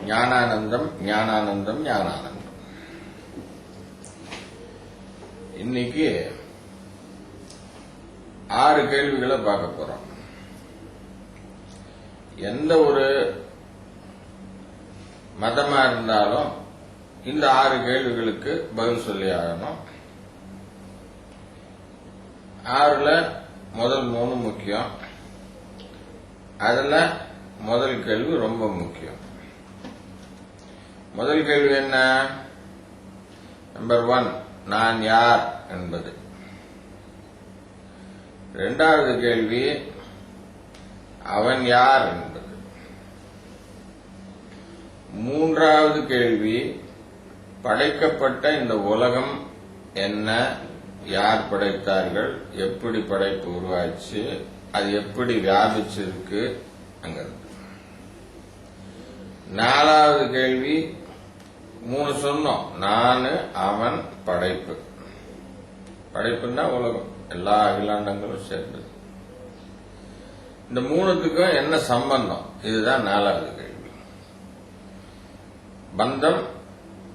ஞானானந்தம் ஞானானந்தம் ஞானானந்தம். இன்னைக்கு 6 கேள்விகளை பார்க்க போறோம். எந்த ஒரு மதமா இருந்தாலும் இந்த 6 கேள்விகளுக்கு பதில் சொல்லி ஆகணும். 6ல முதல் 3 முக்கியம். அதுல முதல் கேள்வி ரொம்ப முக்கியம். முதல் கேள்வி என்ன? நம்பர் 1, நான் யார் என்பது. இரண்டாவது கேள்வி, அவன் யார் என்பது. மூன்றாவது கேள்வி, படைக்கப்பட்ட இந்த உலகம் என்ன, யார் படைத்தார்கள், எப்படி படைப்பு உருவாச்சு, அது எப்படி வியாபிச்சிருக்கு அங்கிறது. 4வது கேள்வி 3 சொன்னோம். நான், அவன், படைப்பு. படைப்புன்னா உலகம், எல்லா அகிலாண்டங்களும் சேர்ந்தது. இந்த 3த்துக்கும் என்ன சம்பந்தம்? இதுதான் 4வது கேள்வி. பந்தம்,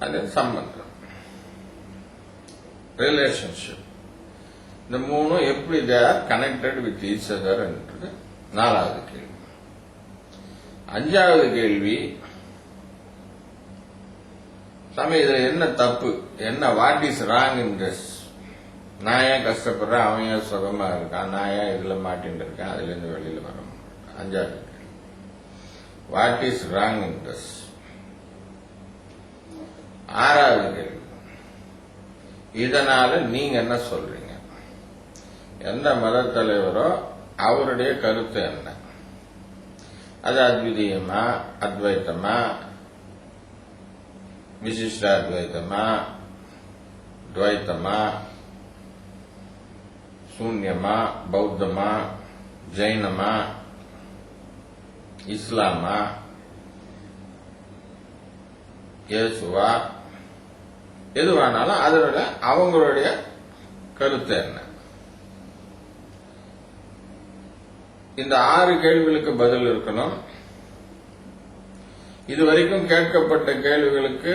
அது சம்பந்தம், ரிலேஷன்ஷிப். இந்த 3 எப்படி they are connected with each other என்றது 4வது கேள்வி. 5வது கேள்வி, சாமி இதுல என்ன தப்பு, என்ன what is wrong in this? நான் ஏன் கஷ்டப்படுறேன், அவன் ஏன் சுகமா இருக்கான், நான் ஏன் இதுல மாட்டின்னு இருக்கேன், அதுல இருந்து வெளியில வர முடியும். 5வது கேள்வி, what is wrong in this? 6வது கேள்வி, இதனால நீங்க என்ன சொல்றீங்க? எந்த மத தலைவரோ அவருடைய கருத்து என்ன? அது அத்விதீயமா, அத்வைத்தமா, விசிஷ்டாத்வைத்தமா, துவைத்தமா, சூன்யமா, பௌத்தமா, ஜெயினமா, இஸ்லாமா, இயேசுவா, எதுவானாலும் அதோட அவங்களுடைய கருத்து என்ன? இந்த 6 கேள்விகளுக்கு பதில் இருக்கணும். இதுவரைக்கும் கேட்கப்பட்ட கேள்விகளுக்கு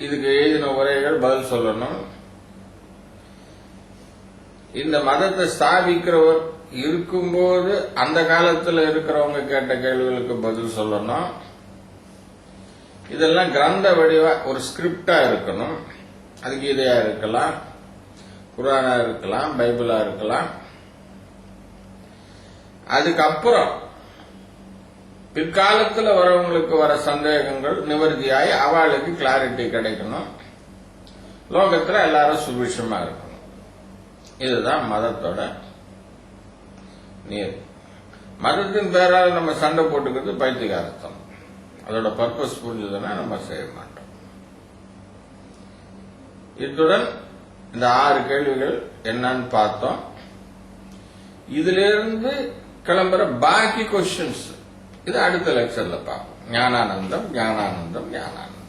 இதுக்கு எழுதின உரைகள் பதில் சொல்லணும். இந்த மதத்தை ஸ்தாபிக்கிறவர் இருக்கும்போது அந்த காலத்தில் இருக்கிறவங்க கேட்ட கேள்விகளுக்கு பதில் சொல்லணும். இதெல்லாம் கிரந்த வடிவா ஒரு ஸ்கிரிப்டா இருக்கணும். அது கீதையா இருக்கலாம், குர்ஆனா இருக்கலாம், பைபிளா இருக்கலாம். அதுக்கப்புறம் பிற்காலத்தில் வரவங்களுக்கு வர சந்தேகங்கள் நிவர்த்தியாகி அவளுக்கு கிளாரிட்டி கிடைக்கணும். லோகத்தில் எல்லாரும் சுபிஷமா இருக்கணும். இதுதான் மதத்தோட நீர். மதத்தின் பேரால் நம்ம சண்டை போட்டுக்கிறது பைத்தியகாரத்தம். அதோட பர்பஸ் புரிஞ்சதுன்னா நம்ம செய்ய மாட்டோம். இத்துடன் இந்த 6 கேள்விகள் என்னன்னு பார்த்தோம். இதிலிருந்து கிளம்புற பாக்கி கொஸ்டின்ஸ் இது அடுத்த லெக்சர்ல பார்ப்போம். ஞானானந்தம் ஞானானந்தம் ஞானானந்தம்.